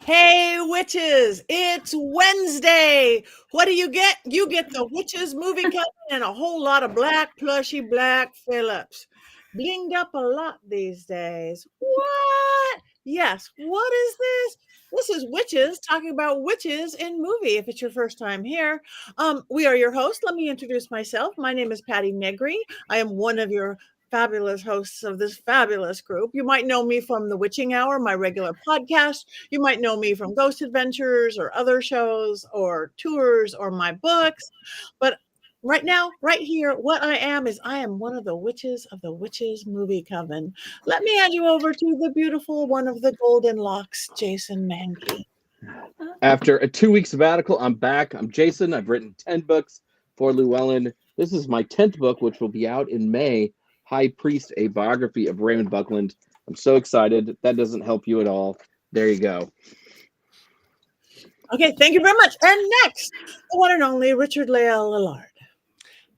Hey, witches, it's Wednesday. What do you get? You get the Witches movie coven and a whole lot of black, plushy black Phillips. Blinged up a lot these days. What? Yes, what is this? This is Witches talking about witches in movie. If it's your first time here, we are your host. Let me introduce myself. My name is Patti Negri. I am one of your fabulous hosts of this fabulous group. You might know me from The Witching Hour, my regular podcast. You might know me from Ghost Adventures or other shows or tours or my books. But right now, right here, what I am is I am one of the witches of the Witches movie coven. Let me hand you over to the beautiful one of the golden locks, Jason Mankey. After a 2-week sabbatical, I'm back. I'm Jason. I've written 10 books for Llewellyn. This is my 10th book, which will be out in May. High Priest, a biography of Raymond Buckland. I'm so excited. That doesn't help you at all. There you go. Okay, thank you very much. And next, the one and only Richard-Lael Lillard.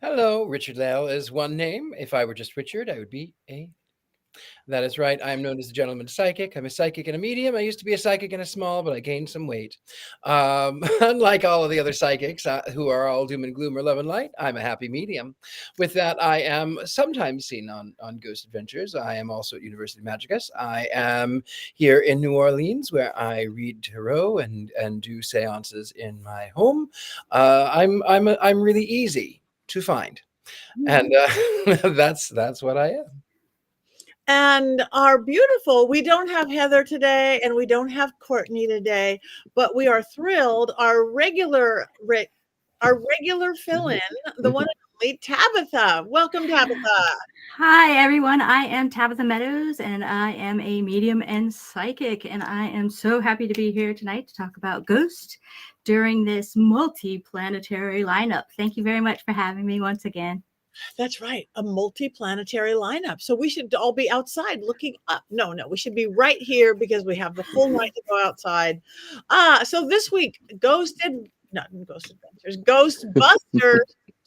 Hello, Richard-Lael is one name. If I were just Richard, I would be a. That is right. I am known as the gentleman psychic. I'm a psychic and a medium. I used to be a psychic and a small, but I gained some weight. Unlike all of the other psychics who are all doom and gloom or love and light, I'm a happy medium. With that, I am sometimes seen on Ghost Adventures. I am also at University Magicus. I am here in New Orleans, where I read tarot and do seances in my home. I'm really easy to find, and that's what I am. And our beautiful, we don't have Heather today and we don't have Courtney today, but we are thrilled. Our regular fill-in, the one and only Tabitha. Welcome, Tabitha. Hi, everyone. I am Tabitha Meadows, and I am a medium and psychic, and I am so happy to be here tonight to talk about Ghost during this multi-planetary lineup. Thank you very much for having me once again. That's right, a multi-planetary lineup. So we should all be outside looking up. No, we should be right here because we have the full night to go outside. So this week, Ghostbusters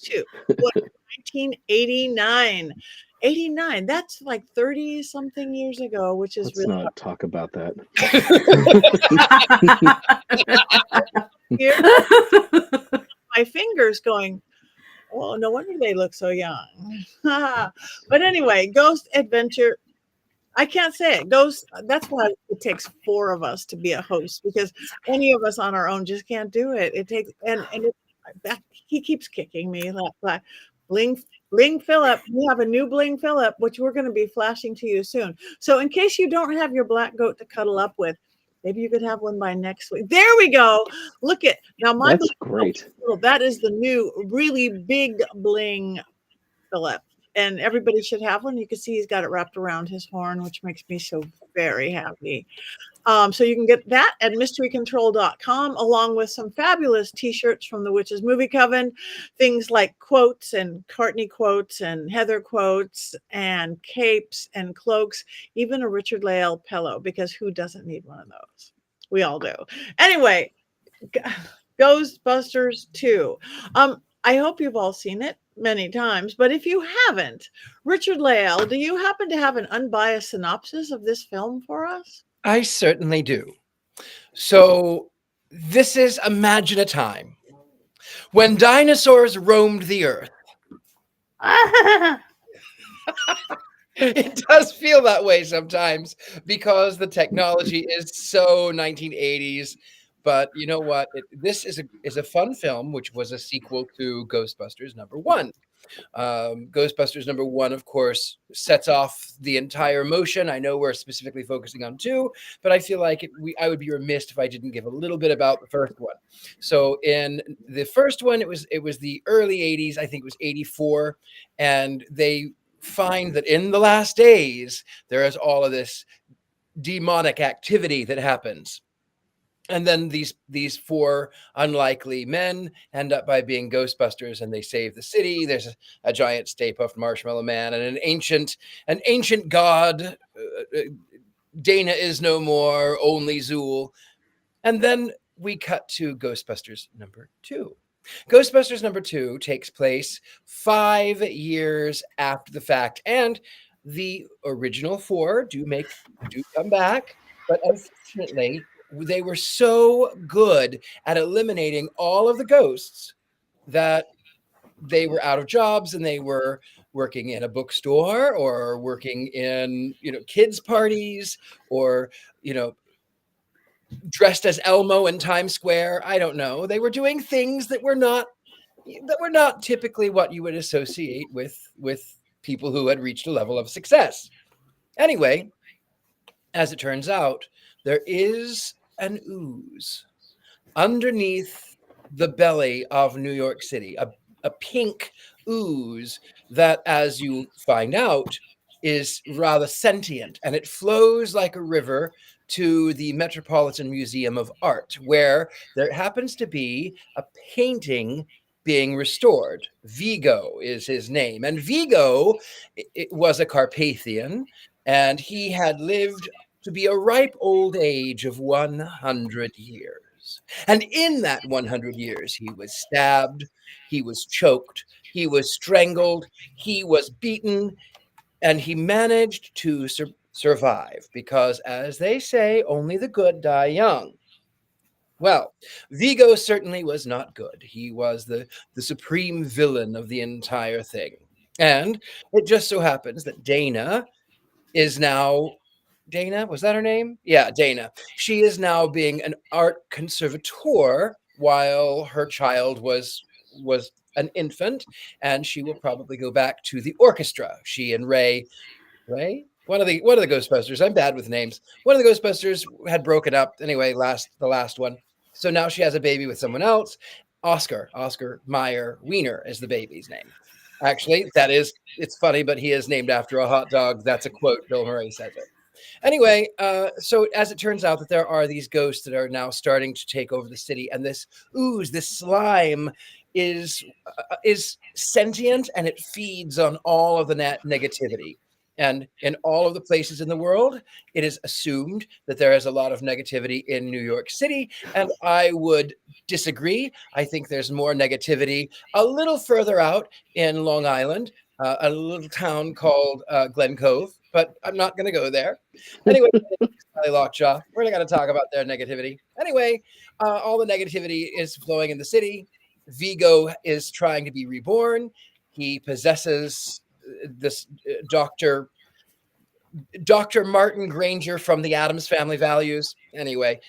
2, 1989. 89, that's like 30 something years ago, which is Let's really not talk about that. My fingers going, oh, no wonder they look so young. But anyway, Ghost Adventure. I can't say it. Ghost. That's why it takes 4 of us to be a host, because any of us on our own just can't do it. It takes he keeps kicking me. Like Bling Phillip. We have a new Bling Phillip, which we're going to be flashing to you soon. So in case you don't have your black goat to cuddle up with, maybe you could have one by next week. There we go. Look at now. That's great. That is the new, really big Bling Phillip, and everybody should have one. You can see he's got it wrapped around his horn, which makes me so very happy. So you can get that at mysterycontrol.com, along with some fabulous t-shirts from the Witches Movie Coven, things like quotes and Courtney quotes and Heather quotes and capes and cloaks, even a Richard-Lael pillow, because who doesn't need one of those? We all do. Anyway, Ghostbusters 2. I hope you've all seen it many times, but if you haven't, Richard-Lael, do you happen to have an unbiased synopsis of this film for us? I certainly do. So this is, imagine a time when dinosaurs roamed the earth. It does feel that way sometimes because the technology is so 1980s. But you know what? This is a fun film, which was a sequel to Ghostbusters #1. Ghostbusters #1, of course, sets off the entire motion. I know we're specifically focusing on 2, but I feel like I would be remiss if I didn't give a little bit about the first one. So in the first one, it was the early 80s. I think it was 84, and they find that in the last days there is all of this demonic activity that happens. And then these 4 unlikely men end up by being Ghostbusters, and they save the city. There's a giant Stay Puft Marshmallow Man and an ancient god. Dana is no more, only Zool. And then we cut to Ghostbusters #2. Ghostbusters #2 takes place 5 years after the fact, and the original 4 do come back, but unfortunately, they were so good at eliminating all of the ghosts that they were out of jobs and they were working in a bookstore or working in, kids parties or, dressed as Elmo in Times Square. I don't know. They were doing things that were not typically what you would associate with people who had reached a level of success. Anyway, as it turns out, there is an ooze underneath the belly of New York City, a pink ooze that, as you find out, is rather sentient, and it flows like a river to the Metropolitan Museum of Art, where there happens to be a painting being restored. Vigo is his name, and Vigo it was a Carpathian, and he had lived to be a ripe old age of 100 years. And in that 100 years, he was stabbed, he was choked, he was strangled, he was beaten, and he managed to survive because, as they say, only the good die young. Well, Vigo certainly was not good. He was the supreme villain of the entire thing. And it just so happens that Dana is now... Dana, was that her name? Yeah, Dana. She is now being an art conservator while her child was an infant, and she will probably go back to the orchestra. She and Ray, one of the Ghostbusters. I'm bad with names. One of the Ghostbusters had broken up anyway. The last one. So now she has a baby with someone else. Oscar Meyer Wiener is the baby's name. Actually, it's funny, but he is named after a hot dog. That's a quote. Bill Murray says it. Anyway, so as it turns out that there are these ghosts that are now starting to take over the city, and this ooze, this slime is sentient, and it feeds on all of the negativity. And in all of the places in the world, it is assumed that there is a lot of negativity in New York City, and I would disagree. I think there's more negativity a little further out in Long Island, a little town called Glen Cove, but I'm not going to go there. Anyway, Lockjaw, we're not going to talk about their negativity. Anyway, all the negativity is flowing in the city. Vigo is trying to be reborn. He possesses this Dr. Martin Granger from the Addams Family Values. Anyway,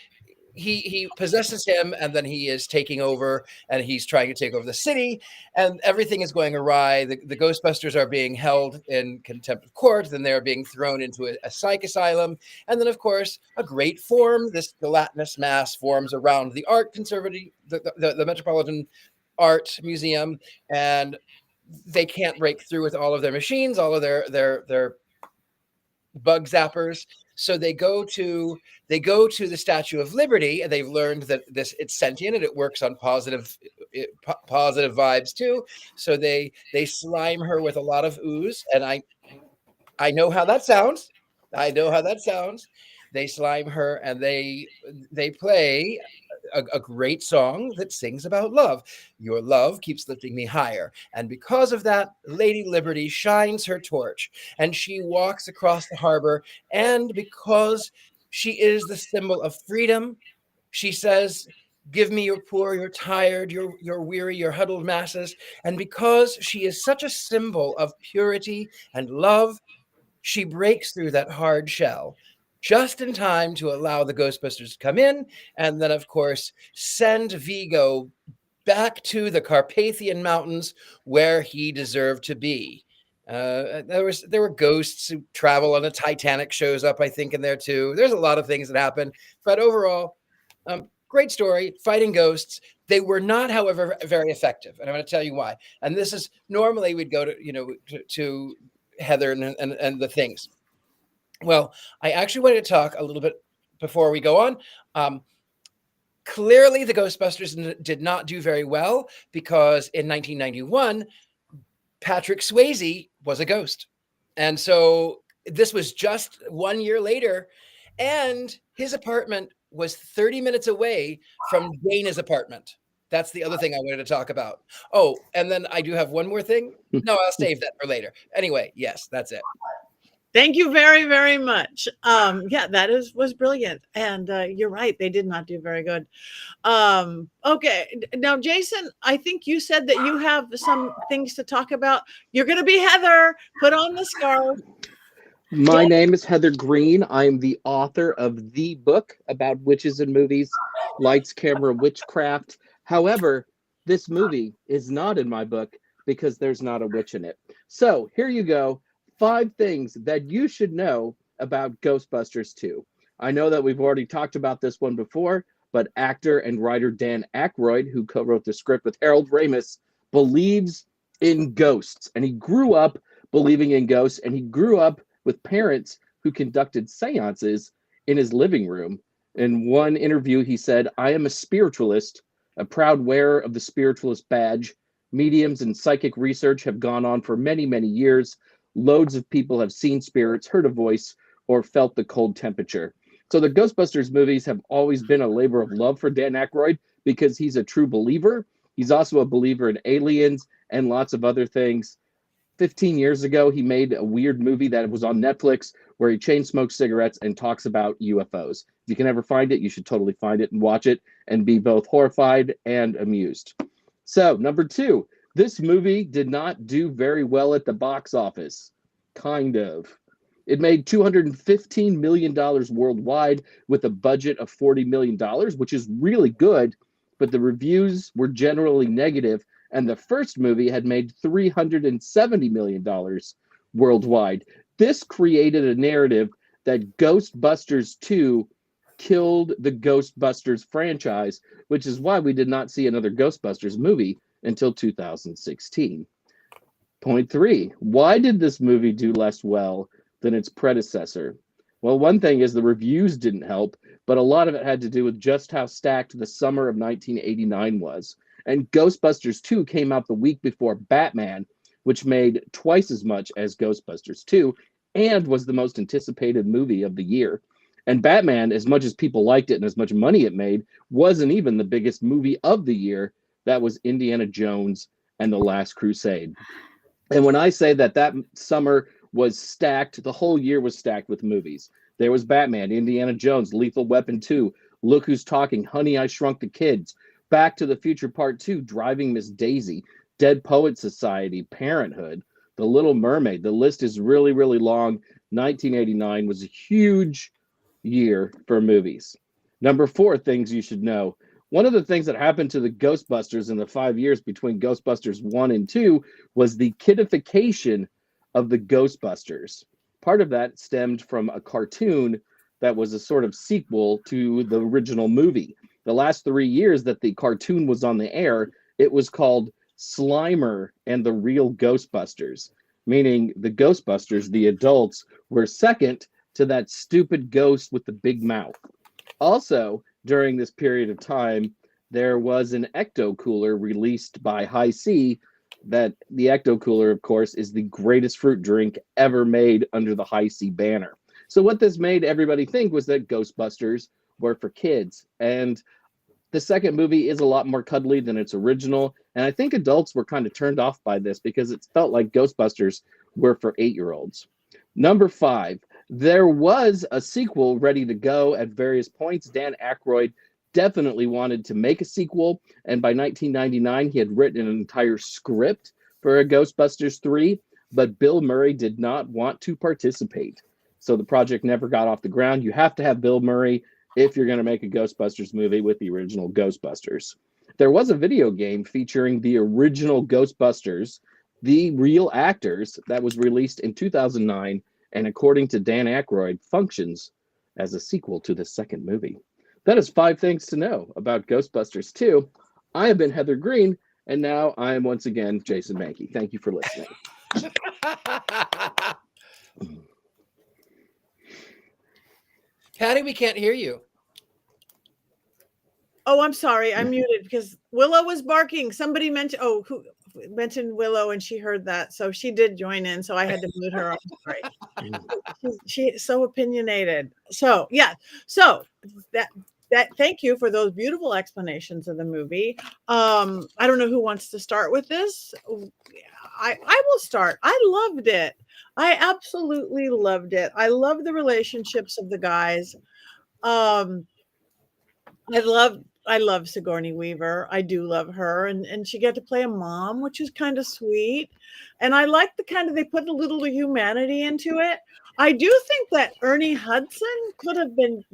he possesses him, and then he is taking over, and he's trying to take over the city, and everything is going awry. The Ghostbusters are being held in contempt of court, then they're being thrown into a psych asylum, and then, of course, a great form, this gelatinous mass, forms around the art conservatory, the Metropolitan Art Museum, and they can't break through with all of their machines, all of their bug zappers. So they go to the Statue of Liberty, and they've learned that it's sentient and it works on positive vibes too. So they slime her with a lot of ooze, and I know how that sounds. They slime her, and they play a great song that sings about love. Your love keeps lifting me higher. And because of that, Lady Liberty shines her torch, and she walks across the harbor. And because she is the symbol of freedom, she says, "Give me your poor, your tired, your weary, your huddled masses." And because she is such a symbol of purity and love, she breaks through that hard shell just in time to allow the Ghostbusters to come in, and then, of course, send Vigo back to the Carpathian Mountains where he deserved to be. There were ghosts who travel on a Titanic shows up, I think, in there too. There's a lot of things that happen, but overall, great story, fighting ghosts. They were not, however, very effective, and I'm going to tell you why. And this is normally we'd go to Heather and the things. Well, I actually wanted to talk a little bit before we go on. Clearly, the Ghostbusters did not do very well because in 1991, Patrick Swayze was a ghost. And so this was just 1 year later, and his apartment was 30 minutes away from Dana's apartment. That's the other thing I wanted to talk about. Oh, and then I do have one more thing. No, I'll save that for later. Anyway, yes, that's it. Thank you very, very much. Yeah, that was brilliant. And you're right, they did not do very good. Okay. Now, Jason, I think you said that you have some things to talk about. You're going to be Heather. Put on the scarf. My name is Heather Green. I'm the author of the book about witches and movies, Lights, Camera, Witchcraft. However, this movie is not in my book because there's not a witch in it. So here you go. 5 things that you should know about Ghostbusters 2. I know that we've already talked about this one before, but actor and writer Dan Aykroyd, who co-wrote the script with Harold Ramis, believes in ghosts. And he grew up believing in ghosts, and he grew up with parents who conducted seances in his living room. In one interview, he said, "I am a spiritualist, a proud wearer of the spiritualist badge. Mediums and psychic research have gone on for many, many years. Loads of people have seen spirits, heard a voice, or felt the cold temperature." So the Ghostbusters movies have always been a labor of love for Dan Aykroyd because he's a true believer. He's also a believer in aliens and lots of other things. 15 years ago, he made a weird movie that was on Netflix where he chain smokes cigarettes and talks about UFOs. If you can ever find it, you should totally find it and watch it and be both horrified and amused. So, number 2, this movie did not do very well at the box office. Kind of. It made $215 million worldwide with a budget of $40 million, which is really good, but the reviews were generally negative. And the first movie had made $370 million worldwide. This created a narrative that Ghostbusters 2 killed the Ghostbusters franchise, which is why we did not see another Ghostbusters movie until 2016. Point 3, why did this movie do less well than its predecessor? Well, one thing is the reviews didn't help, but a lot of it had to do with just how stacked the summer of 1989 was. And Ghostbusters 2 came out the week before Batman, which made twice as much as Ghostbusters 2 and was the most anticipated movie of the year. And Batman, as much as people liked it and as much money it made, wasn't even the biggest movie of the year. That was Indiana Jones and the Last Crusade. And when I say that summer was stacked, the whole year was stacked with movies. There was Batman, Indiana Jones, Lethal Weapon 2, Look Who's Talking, Honey, I Shrunk the Kids, Back to the Future Part 2, Driving Miss Daisy, Dead Poet Society, Parenthood, The Little Mermaid. The list is really, really long. 1989 was a huge year for movies. Number 4, things you should know. One of the things that happened to the Ghostbusters in the 5 years between Ghostbusters 1 and 2 was the kidification of the Ghostbusters. Part of that stemmed from a cartoon that was a sort of sequel to the original movie. The last 3 years that the cartoon was on the air, it was called Slimer and the Real Ghostbusters, meaning the Ghostbusters, the adults, were second to that stupid ghost with the big mouth. Also, during this period of time, there was an ecto cooler released by High C. That the ecto cooler, of course, is the greatest fruit drink ever made under the High C banner. So what this made everybody think was that Ghostbusters were for kids. And the second movie is a lot more cuddly than its original. And I think adults were kind of turned off by this because it felt like Ghostbusters were for 8-year-olds. Number 5, there was a sequel ready to go at various points. Dan Aykroyd definitely wanted to make a sequel. And by 1999, he had written an entire script for a Ghostbusters 3, but Bill Murray did not want to participate. So the project never got off the ground. You have to have Bill Murray if you're going to make a Ghostbusters movie with the original Ghostbusters. There was a video game featuring the original Ghostbusters, the real actors, that was released in 2009, and according to Dan Aykroyd, functions as a sequel to the second movie. That is 5 things to know about Ghostbusters 2. I have been Heather Green, and now I am once again Jason Mankey. Thank you for listening. Patti, we can't hear you. Oh, I'm sorry. I'm muted because Willow was barking. Somebody mentioned, who mentioned Willow, and she heard that. So she did join in. So I had to mute her. I'm sorry. She's so opinionated. So, yeah. So that thank you for those beautiful explanations of the movie. I don't know who wants to start with this. I will start. I loved it. I absolutely loved it. I love the relationships of the guys. Um, I love Sigourney Weaver. I do love her, and she got to play a mom, which is kind of sweet. And I like the kind of they put a little humanity into it. I do think that Ernie Hudson could have been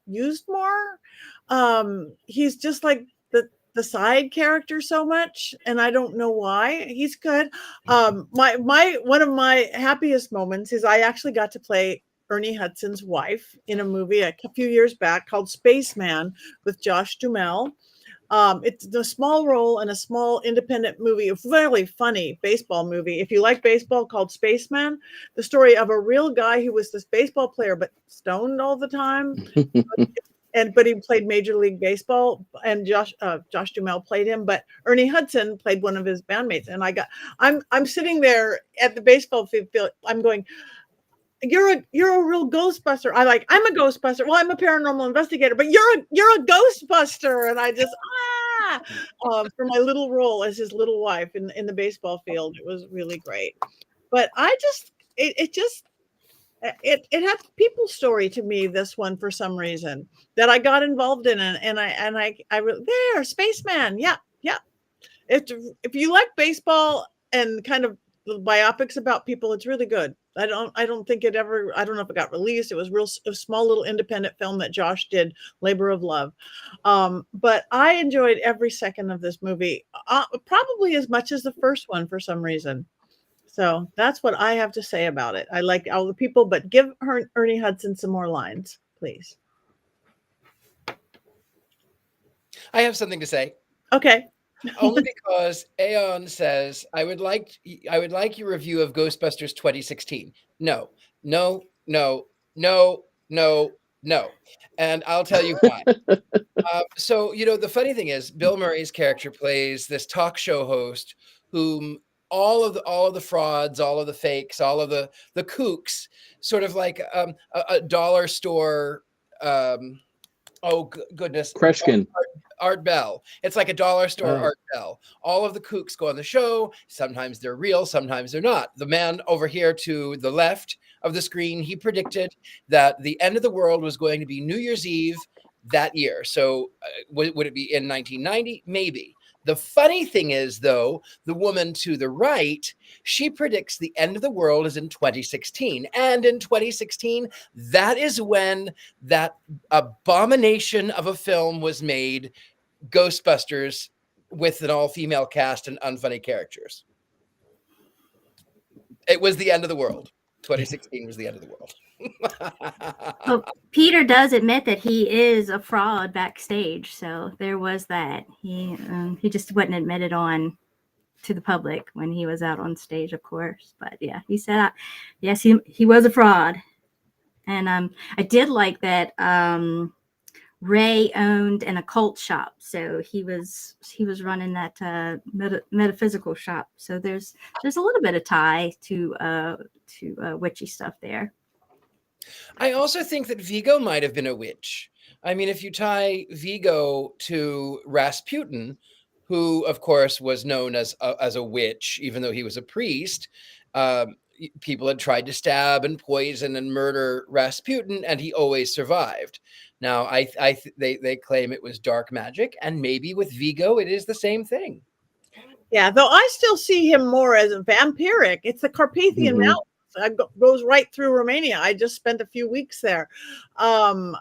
used more. He's just like the side character so much, and I don't know why. He's good. My one of my happiest moments is I actually got to play Ernie Hudson's wife in a movie a few years back called Spaceman with Josh Duhamel. It's a small role in a small independent movie, a really funny baseball movie. If you like baseball, called Spaceman, the story of a real guy who was this baseball player but stoned all the time. But he played Major League Baseball, and Josh Duhamel played him, but Ernie Hudson played one of his bandmates. And I'm sitting there at the baseball field. I'm going, you're a real Ghostbuster. I'm a Ghostbuster. Well, I'm a paranormal investigator, but you're a Ghostbuster. And I just for my little role as his little wife in the baseball field, it was really great. But it had people's story to me, this one, for some reason, that I got involved in, and I there, Spaceman, yeah. If you like baseball and kind of biopics about people, it's really good. I don't think it ever, I don't know if it got released. It was a small little independent film that Josh did, Labor of Love. But I enjoyed every second of this movie, probably as much as the first one for some reason. So that's what I have to say about it. I like all the people, but give Ernie Hudson some more lines, please. I have something to say. Okay. Only because Aeon says, I would like your review of Ghostbusters 2016. No. And I'll tell you why. So, the funny thing is, Bill Murray's character plays this talk show host whom all of the frauds, all of the fakes, all of the kooks, sort of like a dollar store. Goodness, Kreshkin. Art Bell. It's like a dollar store Art Bell. All of the kooks go on the show. Sometimes they're real, sometimes they're not. The man over here to the left of the screen, he predicted that the end of the world was going to be New Year's Eve that year. So would it be in 1990? Maybe. The funny thing is, though, the woman to the right, she predicts the end of the world is in 2016. And in 2016, that is when that abomination of a film was made, Ghostbusters, with an all-female cast and unfunny characters. It was the end of the world. 2016 was the end of the world. Well, Peter does admit that he is a fraud backstage, so there was that. He just wouldn't admit it on to the public when he was out on stage, of course. But yeah, he said yes, he was a fraud. And I did like that Ray owned an occult shop, so he was running that metaphysical shop. So there's a little bit of tie to witchy stuff there. I also think that Vigo might have been a witch. I mean, if you tie Vigo to Rasputin, who, of course, was known as a witch, even though he was a priest, people had tried to stab and poison and murder Rasputin, and he always survived. Now, they claim it was dark magic, and maybe with Vigo, it is the same thing. Yeah, though I still see him more as a vampiric. It's the Carpathian Mountains. Goes right through Romania. I just spent a few weeks there.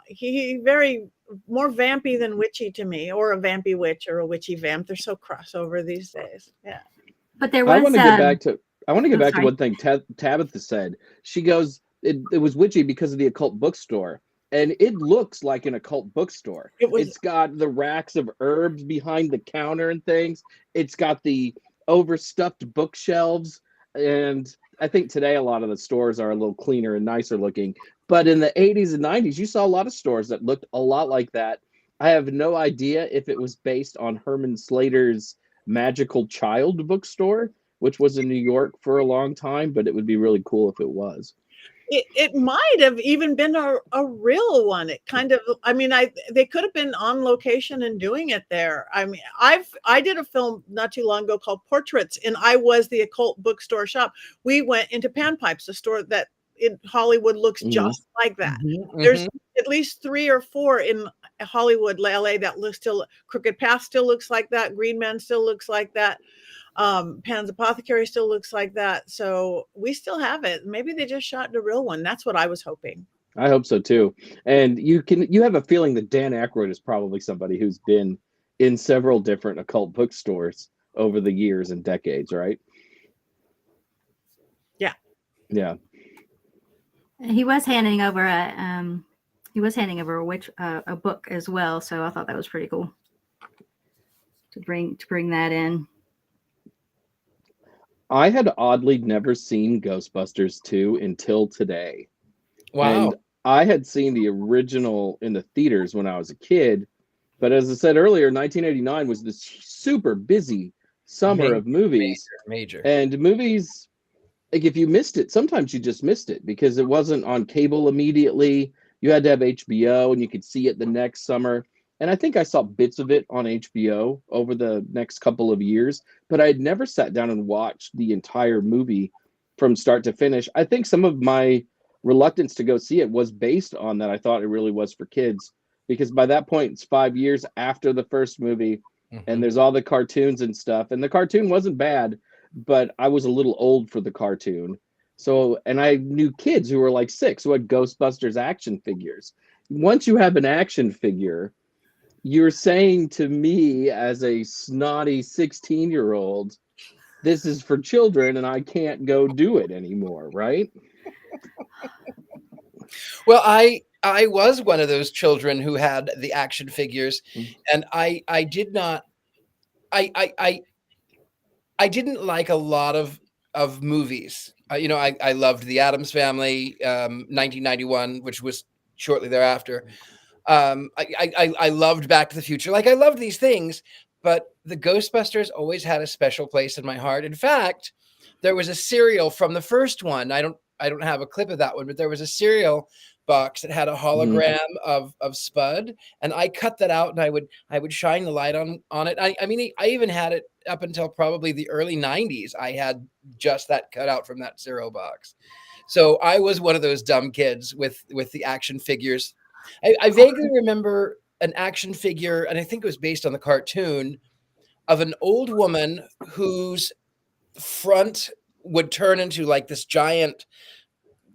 He very more vampy than witchy to me, or a vampy witch or a witchy vamp. They're so crossover these days. Yeah. But there was. I want to get back to one thing Tabitha said. She goes, it was witchy because of the occult bookstore. And it looks like an occult bookstore. It's got the racks of herbs behind the counter and things. It's got the overstuffed bookshelves. And I think today a lot of the stores are a little cleaner and nicer looking. But in the 80s and 90s, you saw a lot of stores that looked a lot like that. I have no idea if it was based on Herman Slater's Magical Child bookstore, which was in New York for a long time, but it would be really cool if it was. It might have even been a real one. It kind of, I mean, they could have been on location and doing it there. I mean, I did a film not too long ago called Portraits, and I was the occult bookstore shop. We went into Panpipes, a store that in Hollywood looks just like that. There's at least 3 or 4 in Hollywood, LA, that looks still. Crooked Path still looks like that. Green Man still looks like that. Pan's Apothecary still looks like that. So we still have it. Maybe they just shot the real one. That's what I was hoping. I hope so too. And you have a feeling that Dan Aykroyd is probably somebody who's been in several different occult bookstores over the years and decades, right? Yeah. Yeah. He was handing over a book as well, so I thought that was pretty cool to bring that in. I had oddly never seen Ghostbusters 2 until today. Wow. And I had seen the original in the theaters when I was a kid. But as I said earlier, 1989 was this super busy summer of movies. Major. And movies, like if you missed it, sometimes you just missed it because it wasn't on cable immediately. You had to have HBO and you could see it the next summer. And I think I saw bits of it on HBO over the next couple of years, but I had never sat down and watched the entire movie from start to finish. I think some of my reluctance to go see it was based on that. I thought it really was for kids because by that point, it's 5 years after the first movie and there's all the cartoons and stuff. And the cartoon wasn't bad, but I was a little old for the cartoon. So, and I knew kids who were like 6 who had Ghostbusters action figures. Once you have an action figure, you're saying to me as a snotty 16-year-old, this is for children and I can't go do it anymore, right? Well, I was one of those children who had the action figures, and I didn't like a lot of movies. I loved The Addams Family, 1991, which was shortly thereafter. I loved Back to the Future. Like I loved these things, but the Ghostbusters always had a special place in my heart. In fact, there was a cereal from the first one. I don't have a clip of that one, but there was a cereal box that had a hologram of Spud, and I cut that out and I would shine the light on it. I mean, I even had it up until probably the early 90s. I had just that cut out from that cereal box. So I was one of those dumb kids with the action figures. I vaguely remember an action figure, and I think it was based on the cartoon, of an old woman whose front would turn into like this giant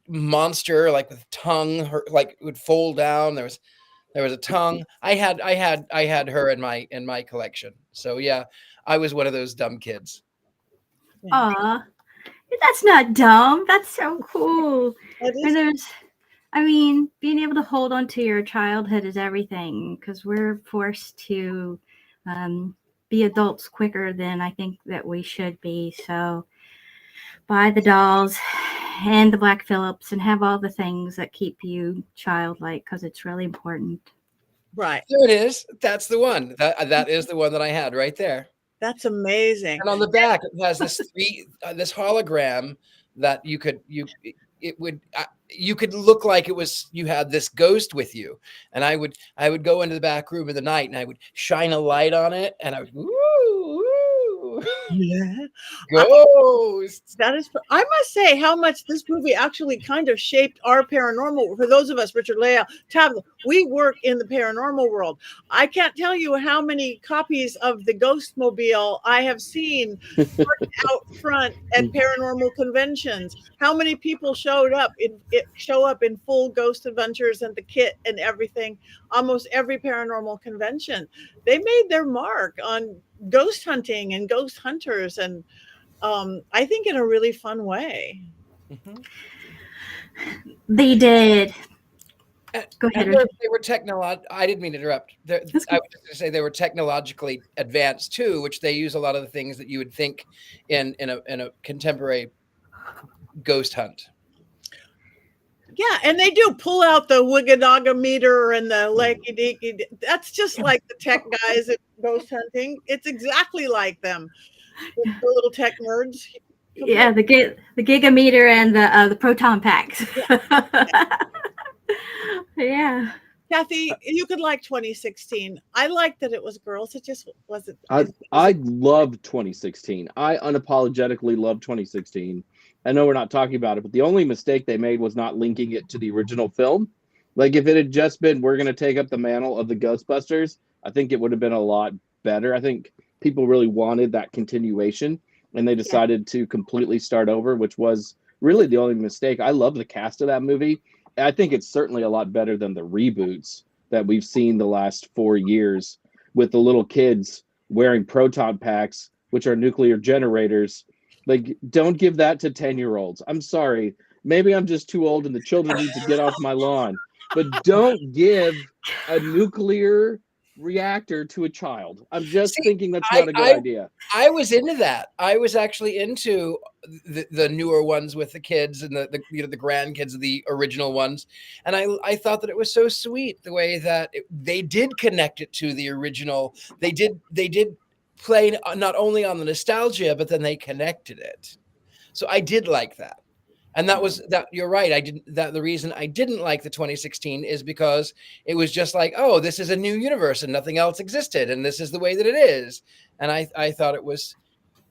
monster, like with tongue, her like it would fold down. There was a tongue. I had her in my collection. So yeah, I was one of those dumb kids. Aw, that's not dumb. That's so cool. I mean, being able to hold on to your childhood is everything because we're forced to be adults quicker than I think that we should be. So buy the dolls and the Black Phillips and have all the things that keep you childlike because it's really important. Right. There it is. That's the one. That is the one that I had right there. That's amazing. And on the back, it has this this hologram that you could look like it was you had this ghost with you. And I would go into the back room in the night and I would shine a light on it and I would woo. Yeah. Ghosts. That is, I must say how much this movie actually kind of shaped our paranormal. For those of us, Richard-Lael, Tabitha, we work in the paranormal world. I can't tell you how many copies of the Ghostmobile I have seen out front at paranormal conventions. How many people showed up in full Ghost Adventures and the kit and everything. Almost every paranormal convention, they made their mark on ghost hunting and ghost hunters, and I think in a really fun way. They did. Go ahead. They were I didn't mean to interrupt. I was just going to say they were technologically advanced too, which they use a lot of the things that you would think in a contemporary ghost hunt. Yeah, and they do pull out the Wigadaga meter and the Lanky Deaky. That's just like the tech guys at ghost hunting. It's exactly like them, the little tech nerds. Yeah, the gigameter and the proton packs. Yeah. Kathy, you could like 2016. I liked that it was girls. It just wasn't. I love 2016. I unapologetically love 2016. I know we're not talking about it, but the only mistake they made was not linking it to the original film. Like if it had just been, we're going to take up the mantle of the Ghostbusters, I think it would have been a lot better. I think people really wanted that continuation, and they decided to completely start over, which was really the only mistake. I love the cast of that movie. I think it's certainly a lot better than the reboots that we've seen the last 4 years with the little kids wearing proton packs, which are nuclear generators. Like, don't give that to 10-year-olds. I'm sorry. Maybe I'm just too old and the children need to get off my lawn. But don't give a nuclear reactor to a child. I'm just thinking that's not a good idea. I was into that. I was actually into the newer ones with the kids and the grandkids of the original ones, and I thought that it was so sweet the way that they did connect it to the original. They did play not only on the nostalgia, but then they connected it. So I did like that. And that was that. You're right. The reason I didn't like the 2016 is because it was just like, oh, this is a new universe and nothing else existed, and this is the way that it is. And I thought it was,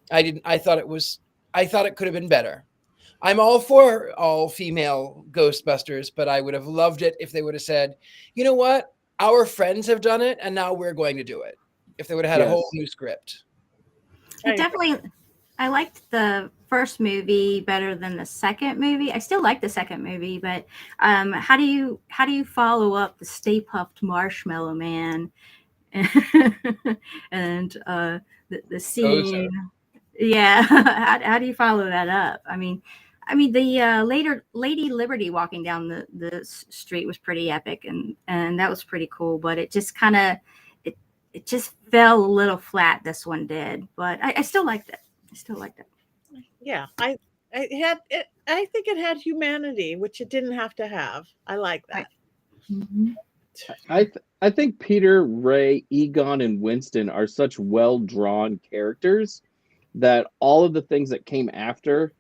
I thought it could have been better. I'm all for all female Ghostbusters, but I would have loved it if they would have said, you know what, our friends have done it, and now we're going to do it. If they would have had a whole new script. I liked the first movie better than the second movie. I still like the second movie, but how do you follow up the Stay Puft Marshmallow Man and the scene? Yeah, how do you follow that up? I mean, the later Lady Liberty walking down the street was pretty epic, and that was pretty cool. But it just kind of it just fell a little flat. This one did, but I still liked it. Yeah, I think it had humanity, which it didn't have to have. I like that. Mm-hmm. I think Peter, Ray, Egon, and Winston are such well-drawn characters that all of the things that came after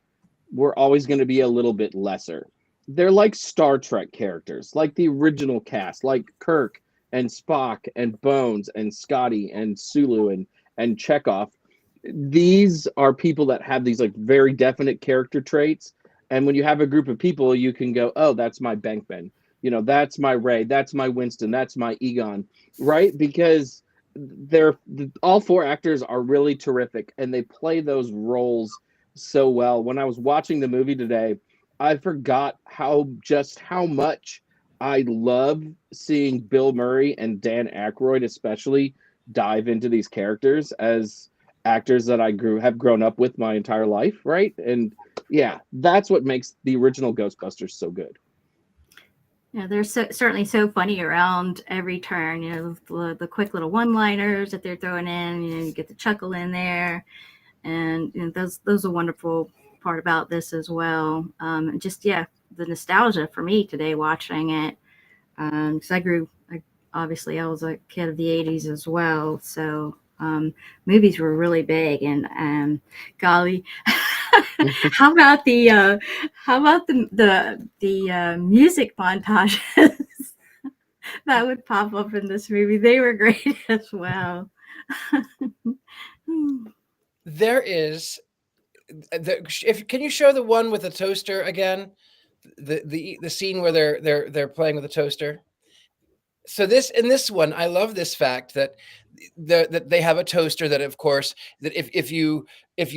were always going to be a little bit lesser. They're like Star Trek characters, like the original cast, like Kirk and Spock and Bones and Scotty and Sulu and Chekhov. These are people that have these like very definite character traits, and when you have a group of people, you can go, oh, that's my Bankman, that's my Ray, that's my Winston, that's my Egon, right? Because all 4 actors are really terrific, and they play those roles so well. When I was watching the movie today, I forgot how much I love seeing Bill Murray and Dan Aykroyd especially dive into these characters as actors that I have grown up with my entire life, right? And yeah, that's what makes the original Ghostbusters so good. Yeah, they're certainly so funny around every turn. The quick little one-liners that they're throwing in. You get the chuckle in there, and those are a wonderful part about this as well. The nostalgia for me today watching it, because I was a kid of the '80s as well, so. Movies were really big, and golly, how about the music montages that would pop up in this movie? They were great as well. There is, can you show the one with the toaster again? The scene where they're playing with the toaster. So in this one, I love this fact that they have a toaster that, of course, that if you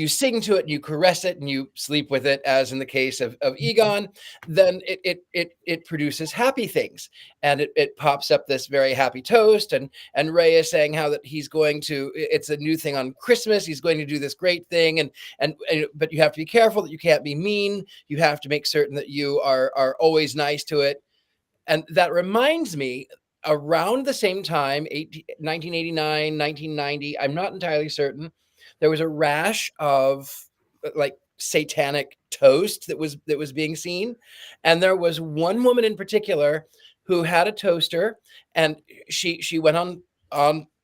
sing to it and you caress it and you sleep with it, as in the case of Egon, then it produces happy things, and it pops up this very happy toast. And Ray is saying how that it's a new thing on Christmas. He's going to do this great thing, but you have to be careful that you can't be mean. You have to make certain that you are always nice to it. And that reminds me, around the same time, 1989, 1990, I'm not entirely certain, there was a rash of like satanic toast that was being seen. And there was one woman in particular who had a toaster, and she went on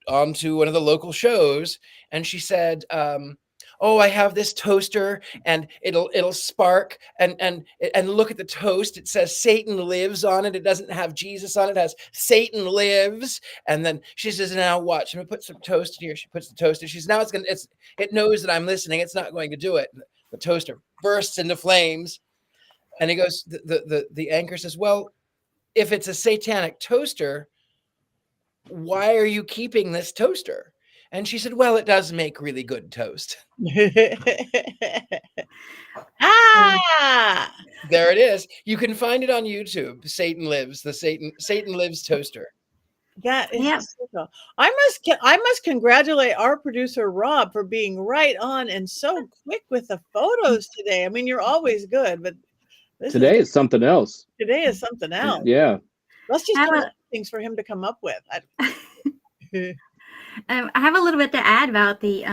to one of the local shows, and she said, oh, I have this toaster and it'll spark and look at the toast. It says Satan lives on it. It doesn't have Jesus on it. It has Satan lives. And then she says, now watch. I'm gonna put some toast in here. She puts the toast in. She says, now it knows that I'm listening. It's not going to do it. The toaster bursts into flames. And he goes, the anchor says, well, if it's a satanic toaster, why are you keeping this toaster? And she said, well, it does make really good toast. Ah, There it is. You can find it on YouTube. Satan Lives, the Satan Lives toaster. that is Yeah. so cool. I must congratulate our producer Rob for being right on and so quick with the photos today. I mean, you're always good, but Today is something else. today is something else. Yeah. Let's just Have do a- things for him to come up with. I have a little bit to add about the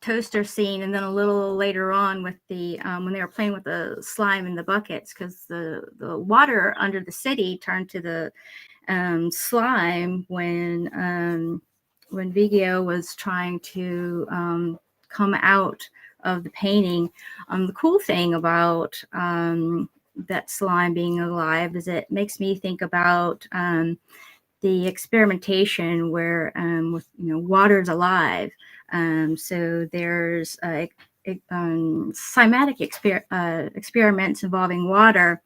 toaster scene, and then a little later on with the when they were playing with the slime in the buckets, because the water under the city turned to the slime when Vigio was trying to come out of the painting. The cool thing about that slime being alive is it makes me think about the experimentation where with water's alive. So there's cymatic experiments involving water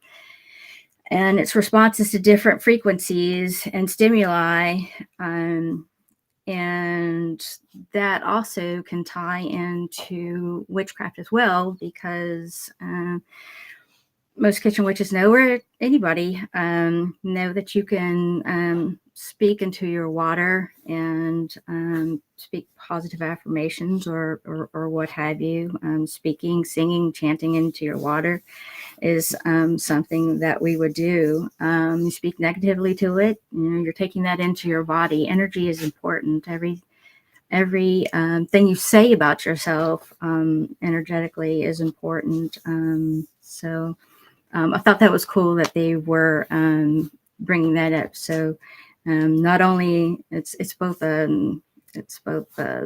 and its responses to different frequencies and stimuli. And that also can tie into witchcraft as well, because most kitchen witches know, or anybody know, that you can speak into your water and speak positive affirmations or what have you. Speaking, singing, chanting into your water is something that we would do. You speak negatively to it, you're taking that into your body. Energy is important. Every thing you say about yourself energetically is important. So I thought that was cool that they were bringing that up. So not only it's both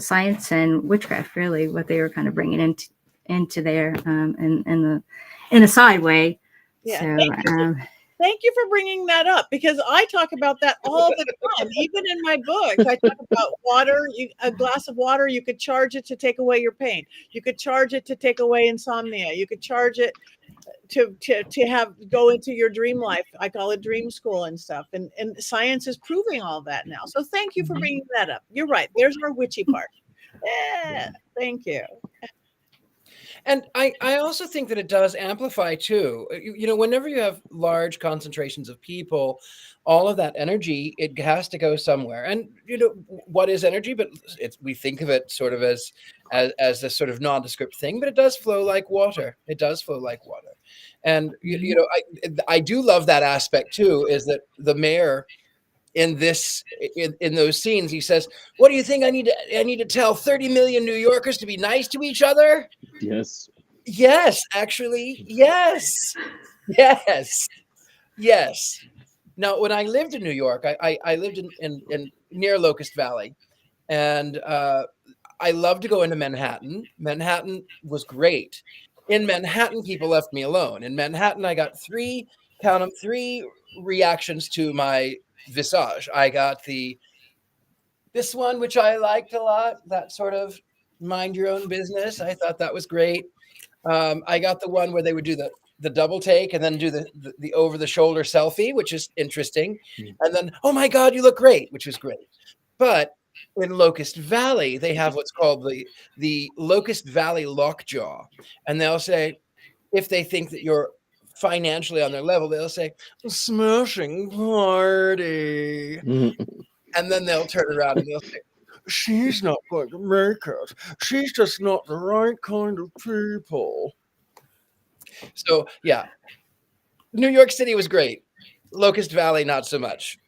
science and witchcraft, really, what they were kind of bringing into there in a side way. Yeah. So Thank you for bringing that up, because I talk about that all the time. Even in my books, I talk about water. A glass of water, you could charge it to take away your pain. You could charge it to take away insomnia. You could charge it to have go into your dream life. I call it dream school and stuff. And science is proving all that now. So thank you for bringing that up. You're right. There's our witchy part. Yeah, thank you. And I also think that it does amplify too. Whenever you have large concentrations of people, all of that energy, it has to go somewhere. And what is energy? But we think of it sort of as a sort of nondescript thing, but it does flow like water. It does flow like water. And I do love that aspect too, is that the mayor in those scenes, he says, what do you think I need to tell 30 million New Yorkers to be nice to each other? Yes, actually, yes. Now, when I lived in New York, I lived in near Locust Valley, and I loved to go into Manhattan. Manhattan was great. In Manhattan, people left me alone. In Manhattan, I got three reactions to my visage. I got this one, which I liked a lot, that sort of mind your own business. I thought that was great. I got the one where they would do the double take and then do the over the shoulder selfie, which is interesting. And then, oh my God, you look great, which is great. But in Locust Valley, they have what's called the Locust Valley lockjaw. And they'll say, if they think that you're financially on their level, they'll say, smashing party. And then they'll turn around and they'll say, she's not going to make it. She's just not the right kind of people. So, yeah, New York City was great. Locust Valley, not so much.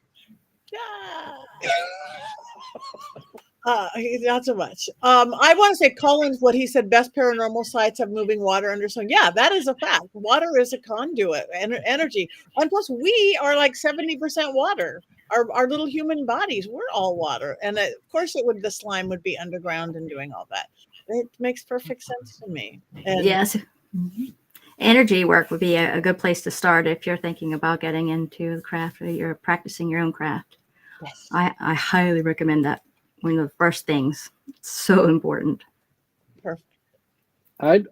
Not so much. I want to say Collins, what he said, best paranormal sites have moving water under sun. Yeah, that is a fact. Water is a conduit, energy. And plus, we are like 70% water. Our little human bodies, we're all water. And of course, the slime would be underground and doing all that. It makes perfect sense to me. And Yes. Energy work would be a good place to start if you're thinking about getting into the craft or you're practicing your own craft. yes. I highly recommend that. One of the first things. It's so important. Perfect.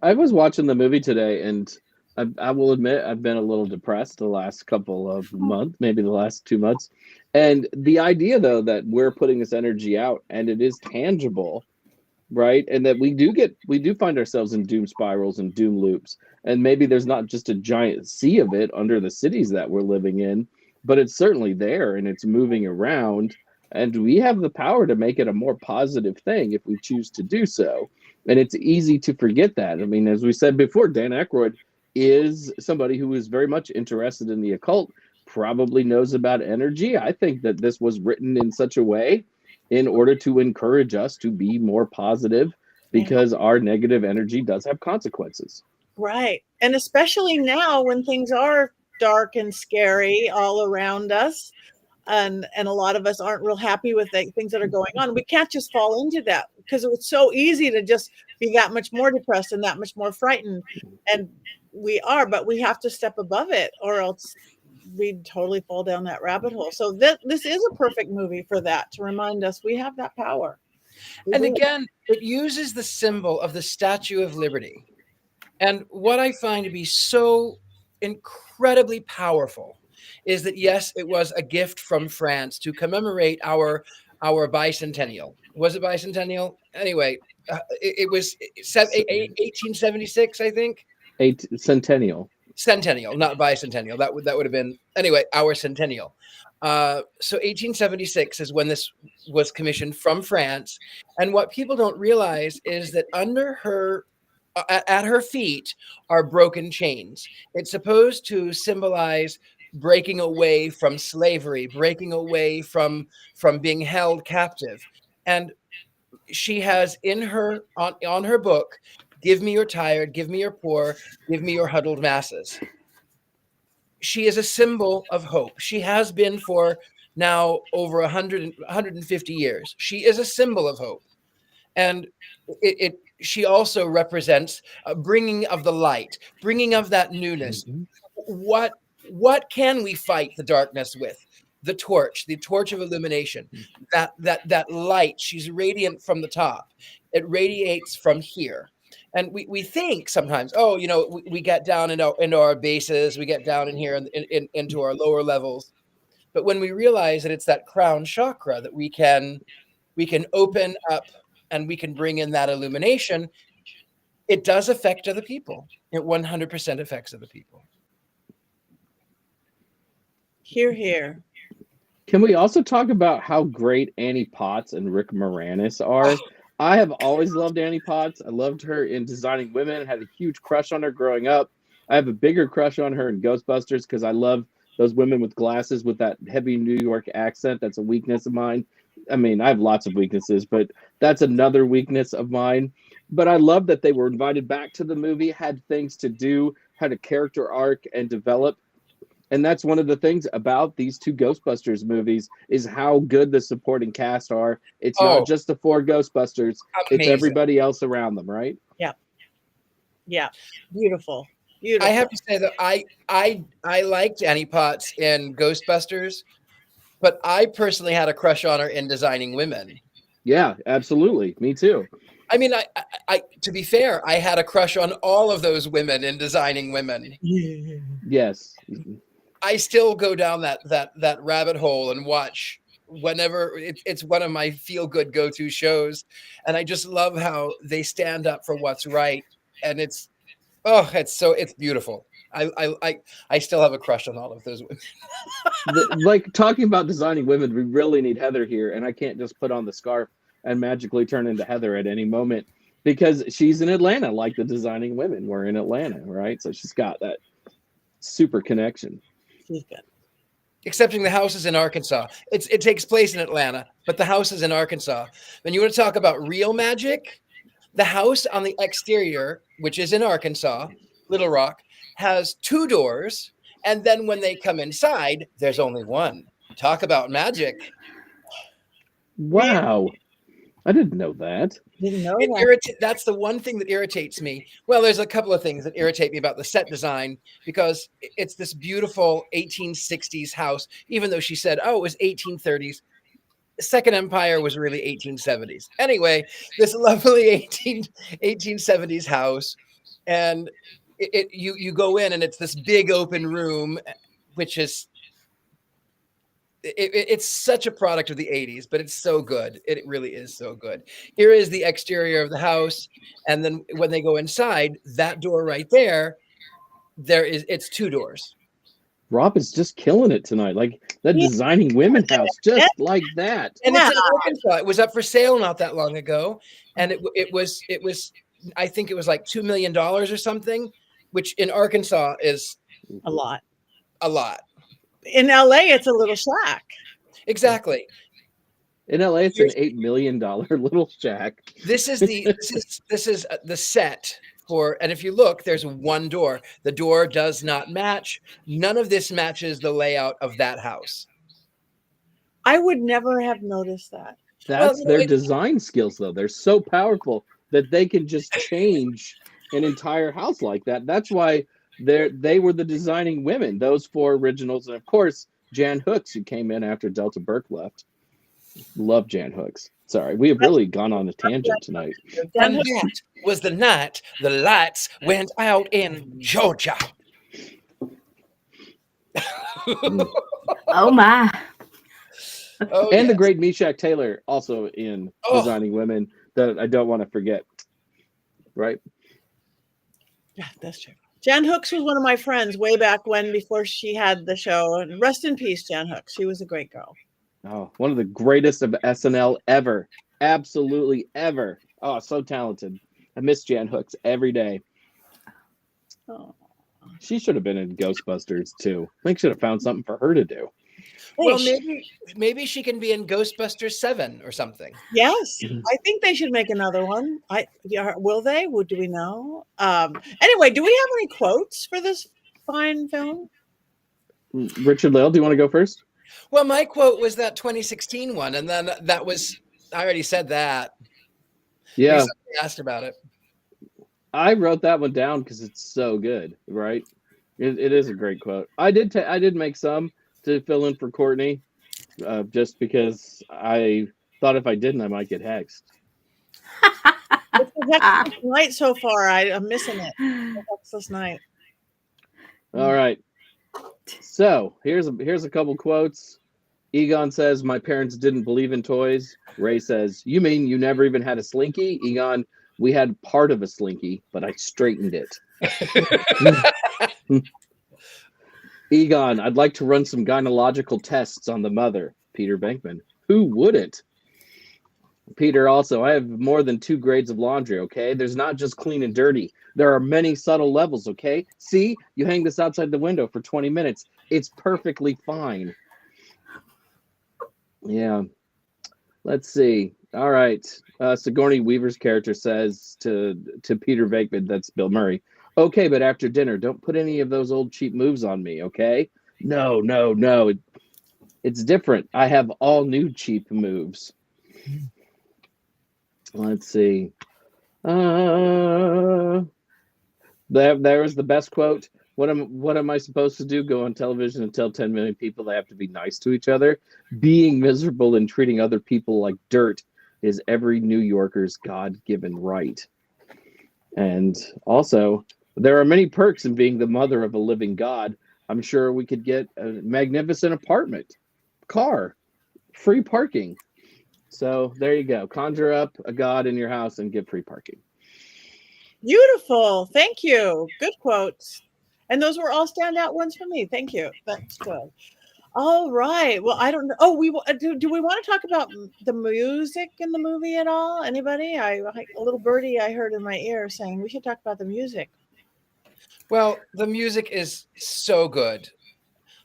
I was watching the movie today, and I will admit I've been a little depressed the last couple of months, maybe the last 2 months. And the idea, though, that we're putting this energy out and it is tangible, right? And that we do find ourselves in doom spirals and doom loops. And maybe there's not just a giant sea of it under the cities that we're living in, but it's certainly there and it's moving around. And we have the power to make it a more positive thing if we choose to do so. And it's easy to forget that. I mean, as we said before, Dan Aykroyd is somebody who is very much interested in the occult, probably knows about energy. I think that this was written in such a way in order to encourage us to be more positive, because our negative energy does have consequences. Right. And especially now when things are dark and scary all around us, and a lot of us aren't real happy with the things that are going on. We can't just fall into that, because it's so easy to just be that much more depressed and that much more frightened. And we are, but we have to step above it, or else we'd totally fall down that rabbit hole. So this is a perfect movie for that, to remind us we have that power. And again, it uses the symbol of the Statue of Liberty. And what I find to be so incredibly powerful is that, yes, it was a gift from France to commemorate our bicentennial. Was it bicentennial? Anyway, it was 1876, I think. Centennial. Centennial, not bicentennial. That would have been, anyway, our centennial. So 1876 is when this was commissioned from France. And what people don't realize is that under her, at her feet, are broken chains. It's supposed to symbolize breaking away from slavery, breaking away from being held captive. And she has in her on her book, "Give me your tired, give me your poor, give me your huddled masses." She is a symbol of hope. She has been for now over 150 years. She is a symbol of hope. And she also represents a bringing of the light, bringing of that newness. Mm-hmm. What can we fight the darkness with? The torch of illumination, that light. She's radiant from the top. It radiates from here. And we think sometimes, oh, we get down into our bases, we get down in here into our lower levels. But when we realize that it's that crown chakra that we can open up and we can bring in that illumination, it does affect other people. It 100% affects other people. Hear, hear. Can we also talk about how great Annie Potts and Rick Moranis are? I have always loved Annie Potts. I loved her in Designing Women, had a huge crush on her growing up. I have a bigger crush on her in Ghostbusters because I love those women with glasses with that heavy New York accent. That's a weakness of mine. I mean, I have lots of weaknesses, but that's another weakness of mine. But I love that they were invited back to the movie, had things to do, had a character arc and develop. And that's one of the things about these two Ghostbusters movies is how good the supporting cast are. It's not just the four Ghostbusters. Amazing. It's everybody else around them, right? Yeah. Yeah. Beautiful. Beautiful. I have to say that I liked Annie Potts in Ghostbusters, but I personally had a crush on her in Designing Women. Yeah, absolutely. Me too. I mean, I to be fair, I had a crush on all of those women in Designing Women. Yes. I still go down that rabbit hole and watch whenever it's one of my feel-good go-to shows. And I just love how they stand up for what's right. And it's beautiful. I still have a crush on all of those women. Like talking about Designing Women, we really need Heather here. And I can't just put on the scarf and magically turn into Heather at any moment because she's in Atlanta, like the Designing Women were in Atlanta, right? So she's got that super connection. Excepting the house is in Arkansas. It takes place in Atlanta, but the house is in Arkansas. When you want to talk about real magic, the house on the exterior, which is in Arkansas, Little Rock, has 2 doors. And then when they come inside, there's only one. Talk about magic. Wow. I didn't know that. Didn't know that. That's the one thing that irritates me. Well, there's a couple of things that irritate me about the set design because it's this beautiful 1860s house, even though she said, oh, it was 1830s. Second Empire was really 1870s. Anyway, this lovely 1870s house. And you go in and it's this big open room, which is it's such a product of the 80s, but it's so good. It really is so good. Here is the exterior of the house. And then when they go inside, that door right there, it's 2 doors. Rob is just killing it tonight. Like that designing women house, just like that. And it's in Arkansas. It was up for sale not that long ago. And it was, I think it was like $2 million or something, which in Arkansas is a lot. In LA, it's a little shack. Exactly. In LA, it's an $8 million little shack. This is the set for, and if you look, there's one door. The door does not match. None of this matches the layout of that house. I would never have noticed that. That's their design skills, though. They're so powerful that they can just change an entire house like that. That's why they were the designing women, those 4 originals. And of course, Jan Hooks, who came in after Delta Burke left. Love Jan Hooks. Sorry, we have really gone on a tangent tonight. And that was the night the lights went out in Georgia. Oh my. Oh, and the great Meshack Taylor also in Designing Women that I don't want to forget. Right? Yeah, that's true. Jan Hooks was one of my friends way back when, before she had the show. And rest in peace, Jan Hooks. She was a great girl. Oh, one of the greatest of SNL ever. Absolutely ever. Oh, so talented. I miss Jan Hooks every day. Oh. She should have been in Ghostbusters too. I think should have found something for her to do. Well, maybe she can be in Ghostbusters 7 or something. Yes, I think they should make another one. Will they? Do we know? Anyway, do we have any quotes for this fine film? Richard-Lael, do you want to go first? Well, my quote was that 2016 one, and then that was, I already said that. Yeah. Somebody asked about it. I wrote that one down because it's so good, right? It is a great quote. I did make some to fill in for Courtney, just because I thought if I didn't, I might get hexed. It's a hexless night so far. I'm missing it. Hexless night. All right. So here's a couple quotes. Egon says, "My parents didn't believe in toys." Ray says, "You mean you never even had a slinky?" Egon, "We had part of a slinky, but I straightened it." Egon, "I'd like to run some gynecological tests on the mother." Peter Venkman, "Who wouldn't?" Peter also, "I have more than 2 grades of laundry, okay? There's not just clean and dirty. There are many subtle levels, okay? See, you hang this outside the window for 20 minutes. It's perfectly fine." Yeah. Let's see. All right. Sigourney Weaver's character says to Peter Venkman, that's Bill Murray, "Okay, but after dinner, don't put any of those old cheap moves on me, okay?" No. It's different. I have all new cheap moves. Let's see. There was the best quote. What am I supposed to do? Go on television and tell 10 million people they have to be nice to each other? Being miserable and treating other people like dirt is every New Yorker's God-given right. And also, there are many perks in being the mother of a living God. I'm sure we could get a magnificent apartment, car, free parking. So there you go. Conjure up a god in your house and get free parking. Beautiful. Thank you. Good quotes. And those were all standout ones for me. Thank you. That's good. All right. Well, I don't know. Oh, do we want to talk about the music in the movie at all? Anybody? A little birdie I heard in my ear saying we should talk about the music. Well, the music is so good.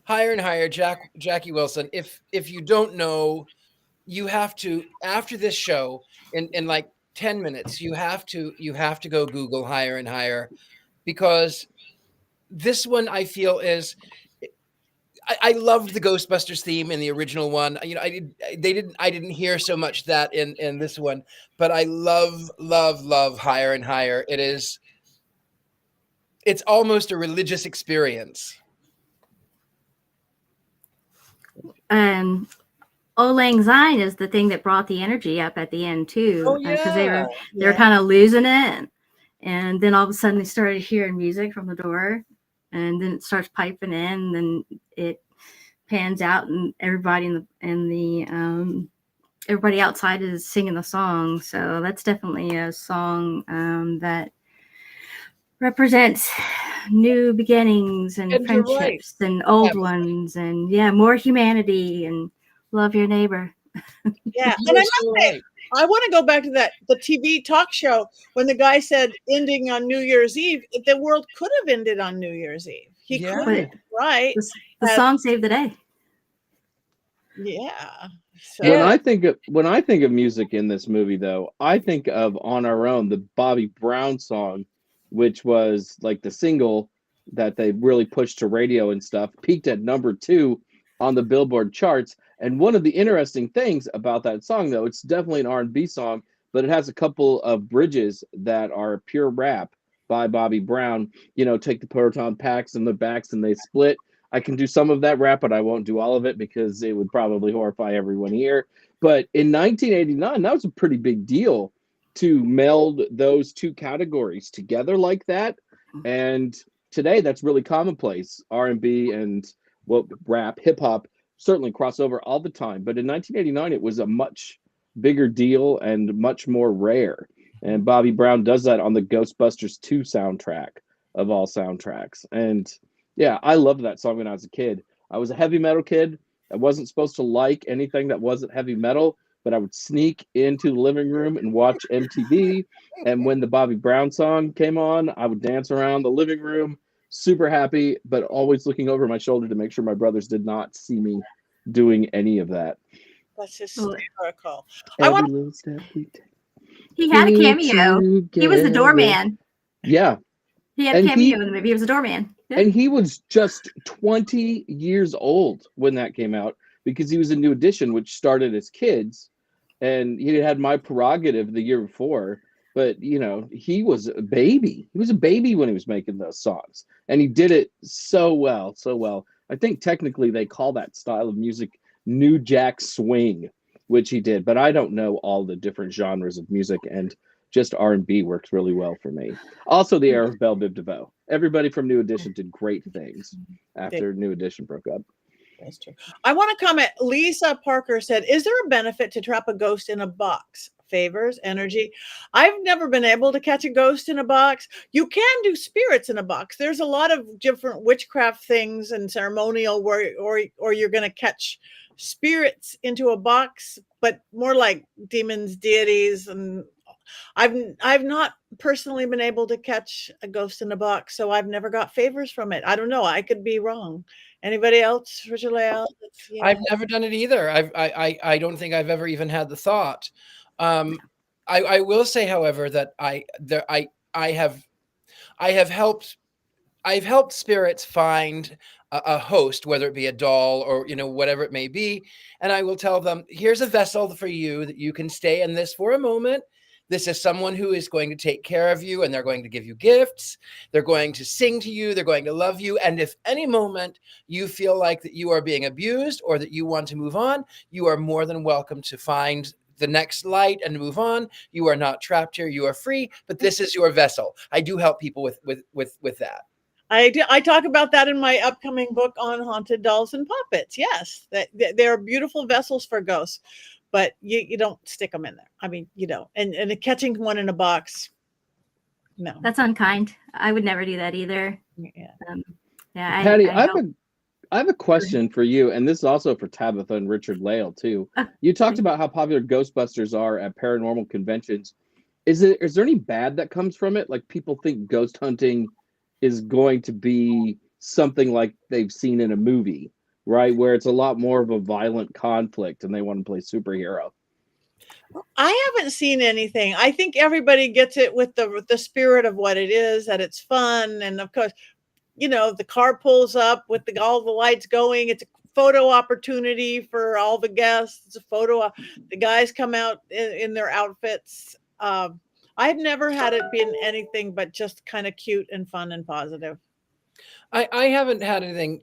Higher and Higher, Jackie Wilson. If you don't know, you have to, after this show, in like 10 minutes, you have to go Google Higher and Higher, because this one I feel is, I loved the Ghostbusters theme in the original one. You know, I didn't hear so much that in this one, but I love Higher and Higher. It's almost a religious experience. Auld Lang Syne is the thing that brought the energy up at the end too. Oh, yeah. Because they were kind of losing it, and then all of a sudden they started hearing music from the door, and then it starts piping in, and then it pans out, and everybody everybody outside is singing the song. So that's definitely a song that represents new beginnings and friendships and old ones, and more humanity and love your neighbor. Yeah, and I want to go back to the TV talk show when the guy said ending on New Year's Eve. The world could have ended on New Year's Eve. He could, right? The song saved the day. Yeah. So, when I think of music in this movie, though, I think of On Our Own, the Bobby Brown song, which was like the single that they really pushed to radio and stuff, peaked at number 2 on the Billboard charts. And one of the interesting things about that song, though, it's definitely an R&B song, but it has a couple of bridges that are pure rap by Bobby Brown. You know, take the proton packs and the backs and they split. I can do some of that rap, but I won't do all of it because it would probably horrify everyone here. But in 1989, that was a pretty big deal to meld those two categories together like that. And today, that's really commonplace. R&B and rap, hip hop certainly cross over all the time. But in 1989, it was a much bigger deal and much more rare. And Bobby Brown does that on the Ghostbusters II soundtrack of all soundtracks. And yeah, I loved that song when I was a kid. I was a heavy metal kid. I wasn't supposed to like anything that wasn't heavy metal, but I would sneak into the living room and watch MTV. And when the Bobby Brown song came on, I would dance around the living room, super happy, but always looking over my shoulder to make sure my brothers did not see me doing any of that. That's hysterical. Little step he had a cameo. He was the doorman. Yeah. He had a cameo in the movie. He was a doorman. Yeah. And he was just 20 years old when that came out because he was in New Edition, which started as kids. And he had My Prerogative the year before. But, you know, he was a baby. He was a baby when he was making those songs. And he did it so well, so well. I think technically they call that style of music New Jack Swing, which he did. But I don't know all the different genres of music. And just R&B works really well for me. Also, the era of Belle Biv DeVoe. Everybody from New Edition did great things after New Edition broke up. That's true. I want to comment. Lisa Parker said, is there a benefit to trap a ghost in a box? Favors, energy. I've never been able to catch a ghost in a box. You can do spirits in a box. There's a lot of different witchcraft things and ceremonial where or you're going to catch spirits into a box, but more like demons, deities, and I've not personally been able to catch a ghost in a box, so I've never got favors from it. I don't know. I could be wrong. Anybody else, Richard-Lael? I've never done it either. I don't think I've ever even had the thought. I will say, however, that I've helped spirits find a host, whether it be a doll or, you know, whatever it may be. And I will tell them, here's a vessel for you that you can stay in this for a moment. This is someone who is going to take care of you, and they're going to give you gifts. They're going to sing to you. They're going to love you. And if any moment you feel like that you are being abused or that you want to move on, you are more than welcome to find the next light and move on. You are not trapped here. You are free, but this is your vessel. I do help people with that. I do. I talk about that in my upcoming book on haunted dolls and puppets. Yes, that they're beautiful vessels for ghosts, but you don't stick them in there. I mean, you know, and catching one in a box, no. That's unkind. I would never do that either. Yeah. Patti, I have a question for you, and this is also for Tabitha and Richard-Lael too. You talked about how popular Ghostbusters are at paranormal conventions. Is there any bad that comes from it? Like, people think ghost hunting is going to be something like they've seen in a movie, right? Where it's a lot more of a violent conflict and they want to play superhero. I haven't seen anything. I think everybody gets it with the spirit of what it is, that it's fun. And of course, the car pulls up with all the lights going. It's a photo opportunity for all the guests. It's a photo. The guys come out in their outfits. I've never had it been anything but just kind of cute and fun and positive. I haven't had anything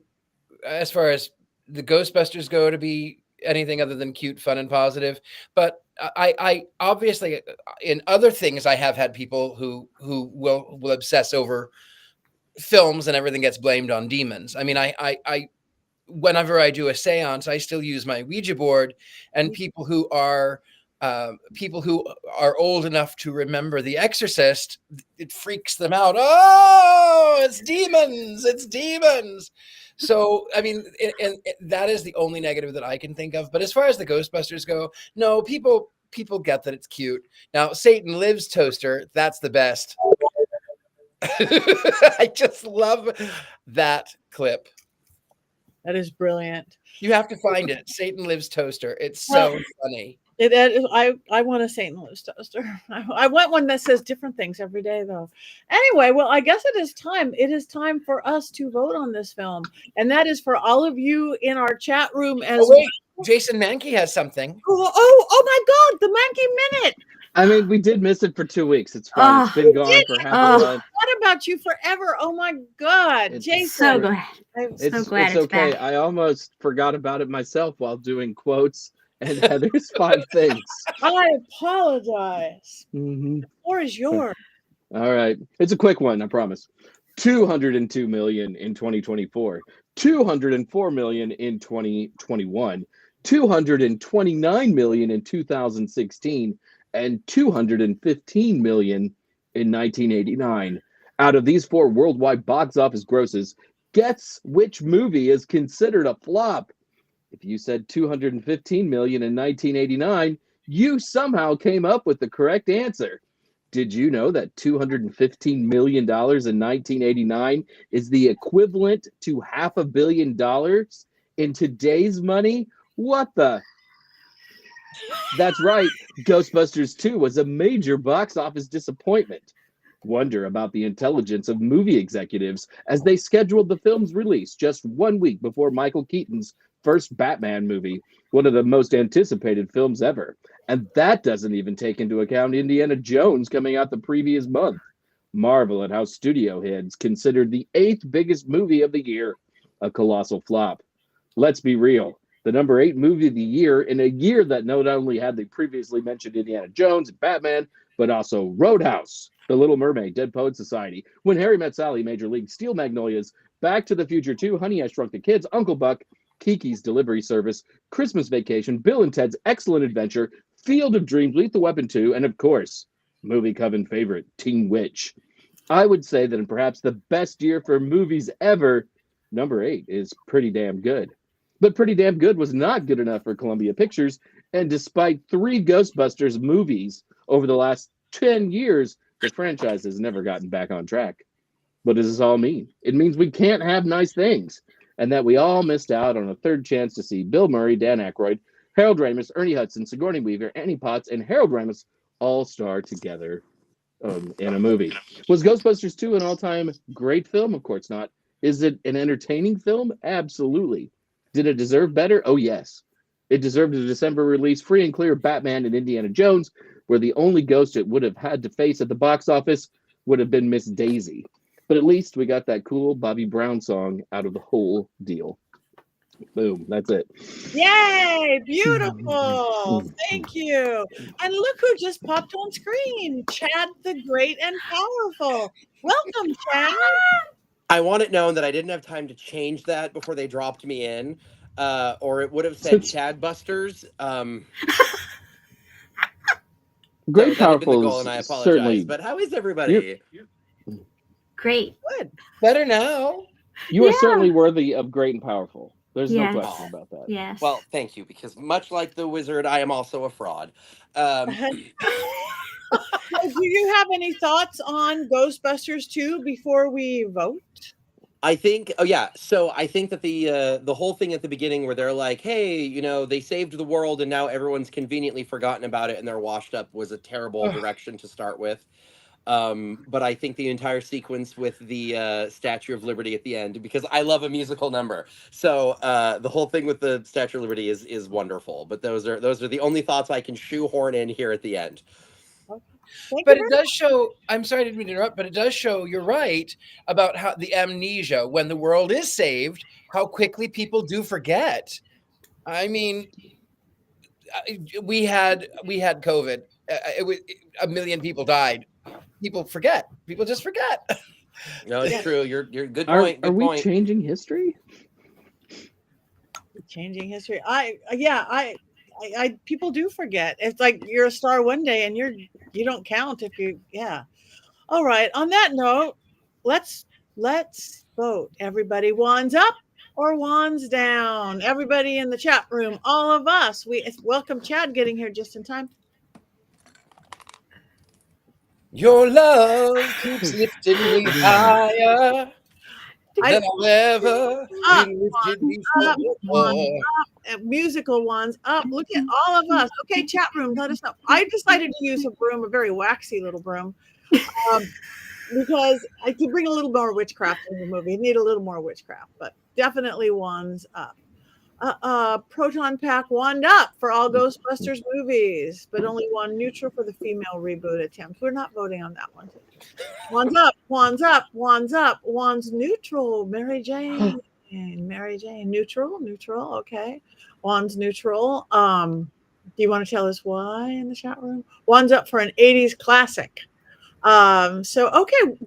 as far as the Ghostbusters go to be anything other than cute, fun, and positive. But I obviously in other things I have had people who will obsess over films and everything gets blamed on demons. I mean, I whenever I do a seance, I still use my Ouija board, and people who are old enough to remember The Exorcist, it freaks them out. Oh, it's demons! It's demons! So, I mean, and that is the only negative that I can think of. But as far as the Ghostbusters go, no, people get that it's cute. Now, Satan Lives toaster, that's the best. I just love that clip. That is brilliant. You have to find it. Satan Lives toaster. It's so funny. I want a Satan Lives toaster. I want one that says different things every day, though. Anyway, well, I guess it is time. It is time for us to vote on this film, and that is for all of you in our chat room. As Jason Mankey has something. Oh my God, the Mankey Minute. I mean, we did miss it for 2 weeks. It's fine. It's been gone for half a month. What about you forever? Oh my God, Jason! So glad. I'm so glad it's okay. back. I almost forgot about it myself while doing quotes and Heather's 5 things. I apologize. Mm-hmm. The floor is yours. All right, it's a quick one. I promise. 202 million in 2024, 204 million in 2021, 229 million in 2016. And 215 million in 1989. Out of these 4 worldwide box office grosses, guess which movie is considered a flop? If you said 215 million in 1989, you somehow came up with the correct answer. Did you know that $215 million in 1989 is the equivalent to $500 million in today's money? What the? That's right, Ghostbusters 2 was a major box office disappointment. Wonder about the intelligence of movie executives as they scheduled the film's release just 1 week before Michael Keaton's first Batman movie, one of the most anticipated films ever. And that doesn't even take into account Indiana Jones coming out the previous month. Marvel at how studio heads considered the 8th biggest movie of the year a colossal flop. Let's be real. The number 8 movie of the year in a year that not only had the previously mentioned Indiana Jones and Batman, but also Roadhouse, The Little Mermaid, Dead Poets Society, When Harry Met Sally, Major League, Steel Magnolias, Back to the Future 2, Honey, I Shrunk the Kids, Uncle Buck, Kiki's Delivery Service, Christmas Vacation, Bill and Ted's Excellent Adventure, Field of Dreams, Lethal Weapon 2, and of course, movie Coven favorite, Teen Witch. I would say that in perhaps the best year for movies ever, number 8 is pretty damn good. But Pretty Damn Good was not good enough for Columbia Pictures, and despite 3 Ghostbusters movies over the last 10 years, the franchise has never gotten back on track. What does this all mean? It means we can't have nice things, and that we all missed out on a third chance to see Bill Murray, Dan Aykroyd, Harold Ramis, Ernie Hudson, Sigourney Weaver, Annie Potts, and Harold Ramis all star together in a movie. Was Ghostbusters 2 an all-time great film? Of course not. Is it an entertaining film? Absolutely. Did it deserve better? Oh, yes. It deserved a December release, free and clear Batman and Indiana Jones, where the only ghost it would have had to face at the box office would have been Miss Daisy. But at least we got that cool Bobby Brown song out of the whole deal. Boom, that's it. Yay, beautiful. Thank you. And look who just popped on screen. Chad the Great and Powerful. Welcome, Chad. I want it known that I didn't have time to change that before they dropped me in, or it would have said Chad Busters. Great, so Powerful goal, and I apologize. Certainly. But how is everybody? Great. Good. Better now. You are certainly worthy of Great and Powerful. There's no question about that. Yes. Well, thank you, because much like the wizard, I am also a fraud. Do you have any thoughts on Ghostbusters 2 before we vote? I think, so I think that the whole thing at the beginning where they're like, hey, they saved the world and now everyone's conveniently forgotten about it and they're washed up was a terrible direction to start with. But I think the entire sequence with the Statue of Liberty at the end, because I love a musical number, so the whole thing with the Statue of Liberty is wonderful. But those are the only thoughts I can shoehorn in here at the end. But it does show, I'm sorry, I didn't mean to interrupt, but it does show, you're right, about how the amnesia, when the world is saved, how quickly people do forget. I mean, we had COVID. A million people died. People forget. People just forget. No, it's true. You're good Are point. Good we point. changing history? Changing history. People do forget. It's like you're a star one day and you don't count if you. Yeah. All right. On that note, let's vote. Everybody, wands up or wands down. Everybody in the chat room, all of us. We welcome Chad getting here just in time. Your love keeps lifting me higher than I've ever been lifted before. Musical ones up. Look at all of us. Okay, chat room, let us know. I decided to use a broom, a very waxy little broom, because I could bring a little more witchcraft in the movie. You need a little more witchcraft, but definitely wands up. Proton Pack wand up for all Ghostbusters movies, but only one neutral for the female reboot attempt. We're not voting on that one. Wands up, wands up, wands up, wands neutral. Mary Jane, neutral, okay. Wands neutral. Do you want to tell us why in the chat room? Wands up for an 80s classic. So okay,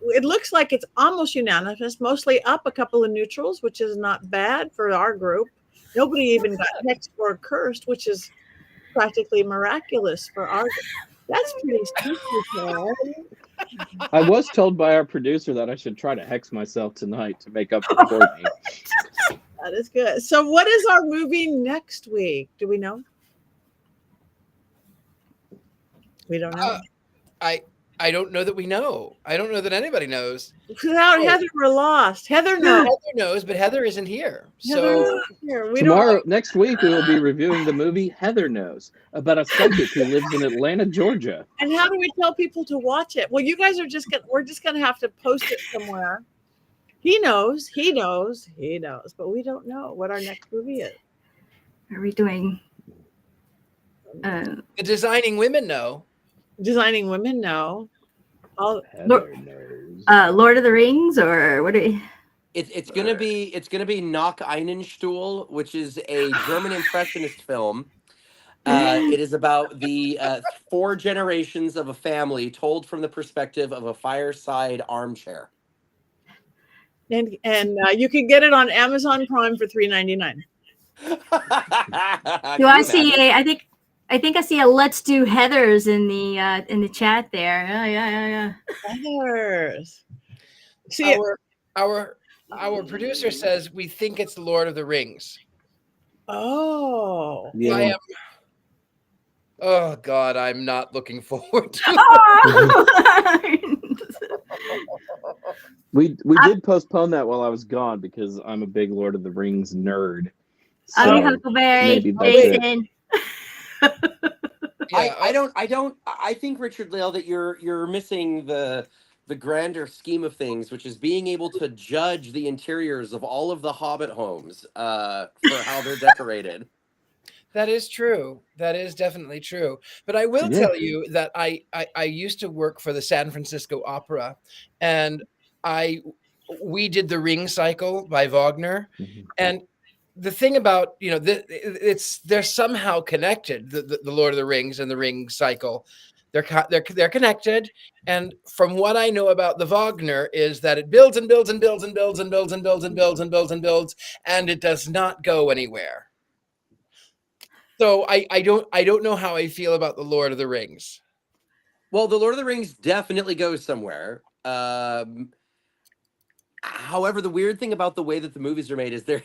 it looks like it's almost unanimous, mostly up, a couple of neutrals, which is not bad for our group. Nobody even got hexed or cursed, which is practically miraculous for our group. That's pretty sneaky. I was told by our producer that I should try to hex myself tonight to make up for Courtney. That is good. So what is our movie next week? Do we know? We don't know. I don't know that we know. I don't know that anybody knows. Without Heather, we're lost. Heather knows. Heather knows, but Heather isn't here. Next week, we will be reviewing the movie Heather Knows, about a psychic who lives in Atlanta, Georgia. And how do we tell people to watch it? Well, you guys are we're just going to have to post it somewhere. He knows, but we don't know what our next movie is. Are we doing? The Designing Women know. Designing Women know. Lord of the Rings, or what? It's gonna be Nach einen Stuhl, which is a German impressionist film. It is about the 4 generations of a family told from the perspective of a fireside armchair. And you can get it on Amazon Prime for $3.99. Do I see I think I see a "Let's Do Heathers" in the chat there. Yeah. Heathers. See, our producer says we think it's the Lord of the Rings. Oh, yeah. Oh God, I'm not looking forward to it. We did postpone that while I was gone because I'm a big Lord of the Rings nerd. So Huckleberry, Jason. I think, Richard-Lael, that you're missing the grander scheme of things, which is being able to judge the interiors of all of the Hobbit homes for how they're decorated. That is true. That is definitely true. But I will tell you that I used to work for the San Francisco Opera, and we did the Ring Cycle by Wagner, and the thing about, they're somehow connected, the Lord of the Rings and the Ring Cycle. They're connected, and from what I know about the Wagner is that it builds and builds and builds and builds and builds and builds and builds and builds and builds, and it does not go anywhere. So I don't know how I feel about the Lord of the Rings. Well, the Lord of the Rings definitely goes somewhere. However, the weird thing about the way that the movies are made is there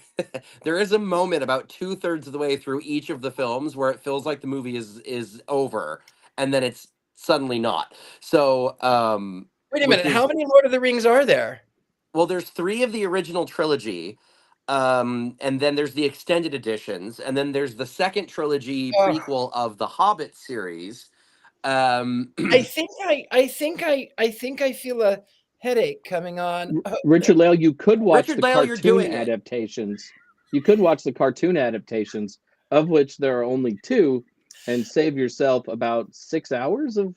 is a moment about 2/3 of the way through each of the films where it feels like the movie is over, and then it's suddenly not. So wait a minute, how many Lord of the Rings are there? Well, there's 3 of the original trilogy, and then there's the extended editions, and then there's the second trilogy prequel of the Hobbit series. I think I feel a headache coming on. Richard-Lael, you could watch the Richard-Lael, you're cartoon doing it. adaptations. You could watch the cartoon adaptations, of which there are only 2, and save yourself about 6 hours of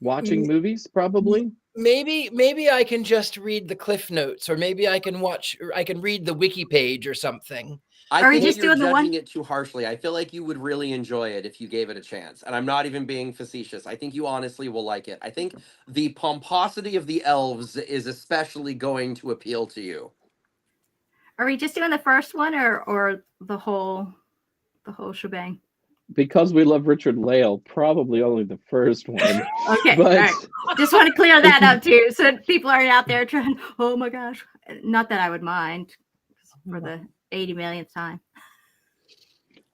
watching movies, probably. Maybe I can just read the Cliff Notes, or maybe I can read the wiki page or something. I think just you're doing the one- judging it too harshly. I feel like you would really enjoy it if you gave it a chance. And I'm not even being facetious. I think you honestly will like it. I think the pomposity of the elves is especially going to appeal to you. Are we just doing the first one or the whole shebang? Because we love Richard-Lael, probably only the first one. Okay, But all right. Just want to clear that up too, so that people aren't out there trying. Oh my gosh! Not that I would mind for the 80 millionth time.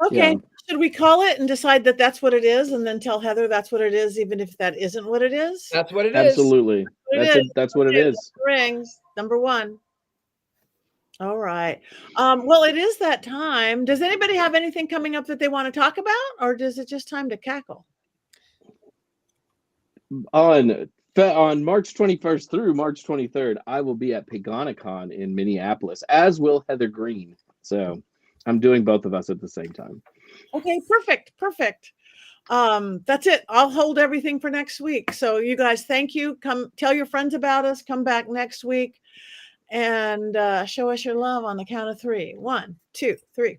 Okay. Yeah. Should we call it and decide that that's what it is, and then tell Heather that's what it is, even if that isn't what it is? That's what it is. absolutely. That's what it Okay, is. Rings number 1. All right. Well, it is that time. Does anybody have anything coming up that they want to talk about, or is it just time to cackle? On March 21st through March 23rd, I will be at Paganicon in Minneapolis, as will Heather Green. So I'm doing both of us at the same time. Okay, perfect. That's it. I'll hold everything for next week. So you guys, thank you. Come tell your friends about us. Come back next week and show us your love on the count of 3. 1, 2, 3.